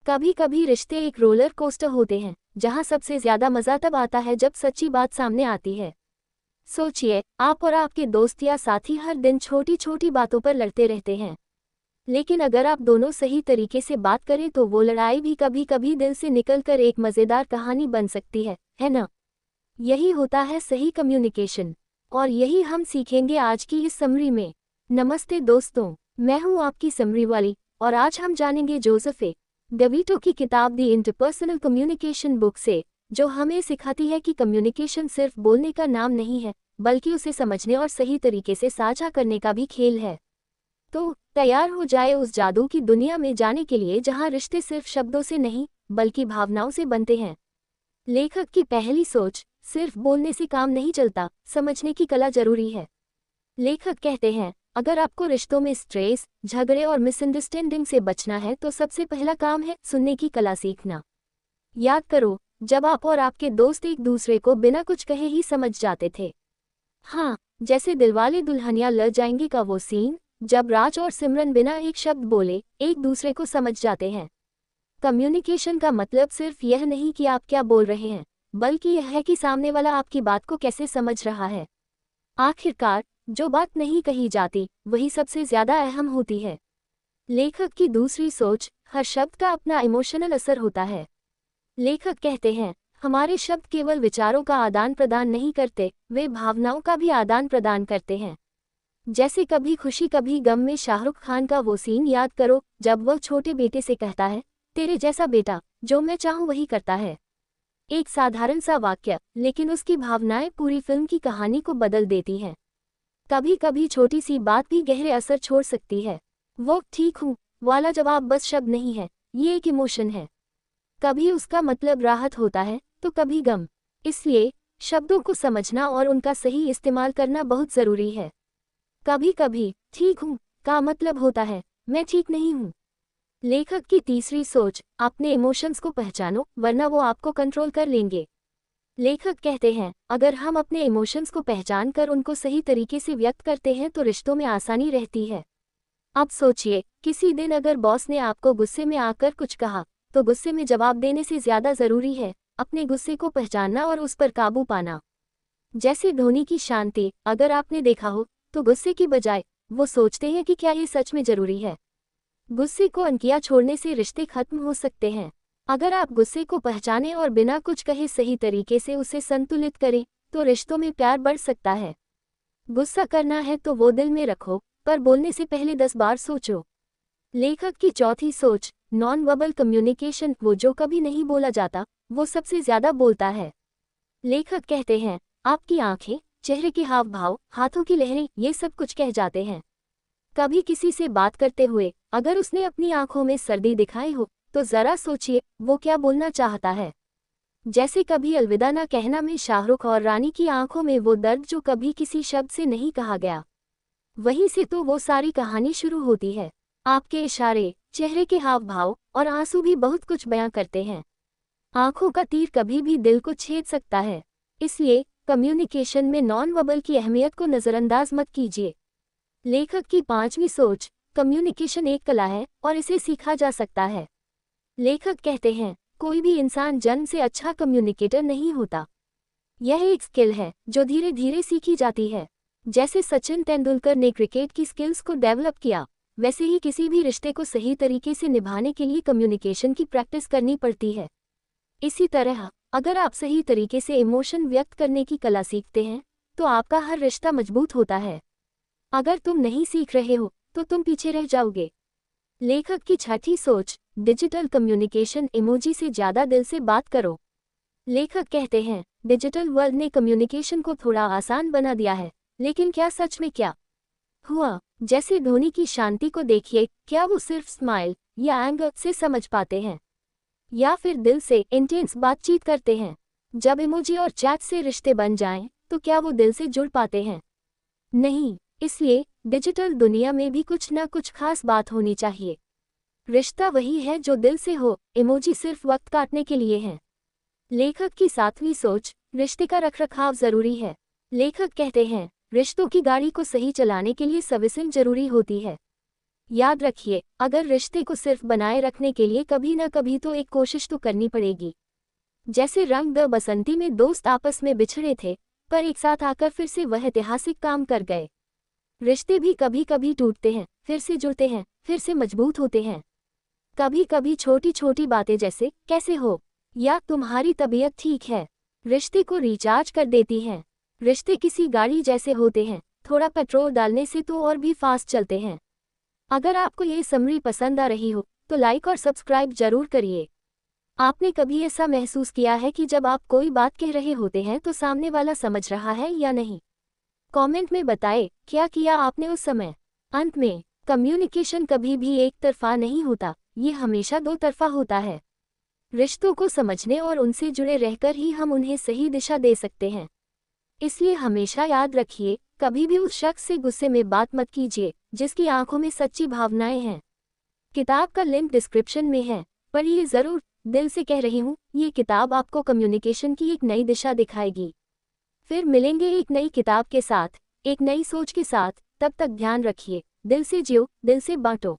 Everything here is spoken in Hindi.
कभी कभी रिश्ते एक रोलर कोस्टर होते हैं, जहां सबसे ज्यादा मजा तब आता है जब सच्ची बात सामने आती है। सोचिए, आप और आपके दोस्त या साथी हर दिन छोटी छोटी बातों पर लड़ते रहते हैं, लेकिन अगर आप दोनों सही तरीके से बात करें तो वो लड़ाई भी कभी कभी दिल से निकलकर एक मजेदार कहानी बन सकती है ना? यही होता है सही कम्युनिकेशन, और यही हम सीखेंगे आज की इस समरी में। नमस्ते दोस्तों, मैं हूं आपकी समरी वाली, और आज हम जानेंगे जोसेफ डेविटो की किताब दी इंटरपर्सनल कम्युनिकेशन बुक से, जो हमें सिखाती है कि कम्युनिकेशन सिर्फ बोलने का नाम नहीं है, बल्कि उसे समझने और सही तरीके से साझा करने का भी खेल है। तो तैयार हो जाए उस जादू की दुनिया में जाने के लिए जहां रिश्ते सिर्फ शब्दों से नहीं बल्कि भावनाओं से बनते हैं। लेखक की पहली सोच, सिर्फ बोलने से काम नहीं चलता, समझने की कला जरूरी है। लेखक कहते हैं, अगर आपको रिश्तों में स्ट्रेस, झगड़े और मिसअंडरस्टैंडिंग से बचना है तो सबसे पहला काम है सुनने की कला सीखना। याद करो, जब आप और आपके दोस्त एक दूसरे को बिना कुछ कहे ही समझ जाते थे। हाँ, जैसे दिलवाले दुल्हनिया ले जाएंगे का वो सीन, जब राज और सिमरन बिना एक शब्द बोले एक दूसरे को समझ जाते हैं। कम्युनिकेशन का मतलब सिर्फ यह नहीं कि आप क्या बोल रहे हैं, बल्कि यह है कि सामने वाला आपकी बात को कैसे समझ रहा है। आखिरकार, जो बात नहीं कही जाती वही सबसे ज्यादा अहम होती है। लेखक की दूसरी सोच, हर शब्द का अपना इमोशनल असर होता है। लेखक कहते हैं, हमारे शब्द केवल विचारों का आदान प्रदान नहीं करते, वे भावनाओं का भी आदान प्रदान करते हैं। जैसे कभी खुशी कभी गम में शाहरुख खान का वो सीन याद करो, जब वह छोटे बेटे से कहता है, तेरे जैसा बेटा, जो मैं चाहूं वही करता है। एक साधारण सा वाक्य, लेकिन उसकी भावनाएं पूरी फिल्म की कहानी को बदल देती हैं। कभी कभी छोटी सी बात भी गहरे असर छोड़ सकती है। वो ठीक हूँ वाला जवाब बस शब्द नहीं है, ये एक इमोशन है। कभी उसका मतलब राहत होता है तो कभी गम। इसलिए शब्दों को समझना और उनका सही इस्तेमाल करना बहुत जरूरी है। कभी कभी ठीक हूँ का मतलब होता है मैं ठीक नहीं हूँ। लेखक की तीसरी सोच, अपने इमोशंस को पहचानो वरना वो आपको कंट्रोल कर लेंगे। लेखक कहते हैं, अगर हम अपने इमोशंस को पहचान कर उनको सही तरीके से व्यक्त करते हैं तो रिश्तों में आसानी रहती है। अब सोचिए, किसी दिन अगर बॉस ने आपको गुस्से में आकर कुछ कहा, तो गुस्से में जवाब देने से ज्यादा जरूरी है अपने गुस्से को पहचानना और उस पर काबू पाना। जैसे धोनी की शांति, अगर आपने देखा हो तो गुस्से की बजाय वो सोचते हैं कि क्या ये सच में जरूरी है। गुस्से को अनकिया छोड़ने से रिश्ते खत्म हो सकते हैं। अगर आप गुस्से को पहचानें और बिना कुछ कहे सही तरीके से उसे संतुलित करें तो रिश्तों में प्यार बढ़ सकता है। गुस्सा करना है तो वो दिल में रखो, पर बोलने से पहले 10 बार सोचो। लेखक की चौथी सोच, नॉन वर्बल कम्युनिकेशन, वो जो कभी नहीं बोला जाता वो सबसे ज्यादा बोलता है। लेखक कहते हैं, आपकी आंखें, चेहरे के हाव भाव, हाथों की लहरें, ये सब कुछ कह जाते हैं। कभी किसी से बात करते हुए अगर उसने अपनी आंखों में सर्दी दिखाई हो तो जरा सोचिए वो क्या बोलना चाहता है। जैसे कभी अलविदा ना कहना में शाहरुख और रानी की आंखों में वो दर्द जो कभी किसी शब्द से नहीं कहा गया, वहीं से तो वो सारी कहानी शुरू होती है। आपके इशारे, चेहरे के हाव भाव और आंसू भी बहुत कुछ बयां करते हैं। आंखों का तीर कभी भी दिल को छेद सकता है। इसलिए कम्युनिकेशन में नॉन वर्बल की अहमियत को नजरअंदाज मत कीजिए। लेखक की पांचवी सोच, कम्युनिकेशन एक कला है और इसे सीखा जा सकता है। लेखक कहते हैं, कोई भी इंसान जन्म से अच्छा कम्युनिकेटर नहीं होता। यह एक स्किल है जो धीरे धीरे सीखी जाती है। जैसे सचिन तेंदुलकर ने क्रिकेट की स्किल्स को डेवलप किया, वैसे ही किसी भी रिश्ते को सही तरीके से निभाने के लिए कम्युनिकेशन की प्रैक्टिस करनी पड़ती है। इसी तरह अगर आप सही तरीके से इमोशन व्यक्त करने की कला सीखते हैं तो आपका हर रिश्ता मजबूत होता है। अगर तुम नहीं सीख रहे हो तो तुम पीछे रह जाओगे। लेखक की छठी सोच, डिजिटल कम्युनिकेशन, इमोजी से ज्यादा दिल से बात करो। लेखक कहते हैं, डिजिटल वर्ल्ड ने कम्युनिकेशन को थोड़ा आसान बना दिया है, लेकिन क्या सच में क्या हुआ? जैसे धोनी की शांति को देखिए, क्या वो सिर्फ स्माइल या एंगर से समझ पाते हैं, या फिर दिल से इंटेंस बातचीत करते हैं? जब इमोजी और चैट से रिश्ते बन जाएं, तो क्या वो दिल से जुड़ पाते हैं? नहीं। इसलिए डिजिटल दुनिया में भी कुछ ना कुछ खास बात होनी चाहिए। रिश्ता वही है जो दिल से हो, इमोजी सिर्फ वक्त काटने के लिए हैं। लेखक की सातवीं सोच, रिश्ते का रखरखाव जरूरी है। लेखक कहते हैं, रिश्तों की गाड़ी को सही चलाने के लिए सर्विसिंग जरूरी होती है। याद रखिए, अगर रिश्ते को सिर्फ बनाए रखने के लिए कभी न कभी तो एक कोशिश तो करनी पड़ेगी। जैसे रंग द बसंती में दोस्त आपस में बिछड़े थे, पर एक साथ आकर फिर से वह ऐतिहासिक काम कर गए। रिश्ते भी कभी कभी टूटते हैं, फिर से जुड़ते हैं, फिर से मजबूत होते हैं। कभी कभी छोटी छोटी बातें जैसे कैसे हो या तुम्हारी तबीयत ठीक है, रिश्ते को रिचार्ज कर देती हैं। रिश्ते किसी गाड़ी जैसे होते हैं, थोड़ा पेट्रोल डालने से तो और भी फास्ट चलते हैं। अगर आपको ये समरी पसंद आ रही हो तो लाइक और सब्सक्राइब जरूर करिए। आपने कभी ऐसा महसूस किया है कि जब आप कोई बात कह रहे होते हैं तो सामने वाला समझ रहा है या नहीं? कमेंट में बताएं क्या किया आपने उस समय। अंत में, कम्युनिकेशन कभी भी एक तरफा नहीं होता, ये हमेशा दो तरफा होता है। रिश्तों को समझने और उनसे जुड़े रहकर ही हम उन्हें सही दिशा दे सकते हैं। इसलिए हमेशा याद रखिए, कभी भी उस शख्स से गुस्से में बात मत कीजिए जिसकी आंखों में सच्ची भावनाएं हैं। किताब का लिंक डिस्क्रिप्शन में है, पढ़िए ज़रूर। दिल से कह रही हूँ, ये किताब आपको कम्युनिकेशन की एक नई दिशा दिखाएगी। फिर मिलेंगे एक नई किताब के साथ, एक नई सोच के साथ। तब तक ध्यान रखिए, दिल से जियो, दिल से बांटो।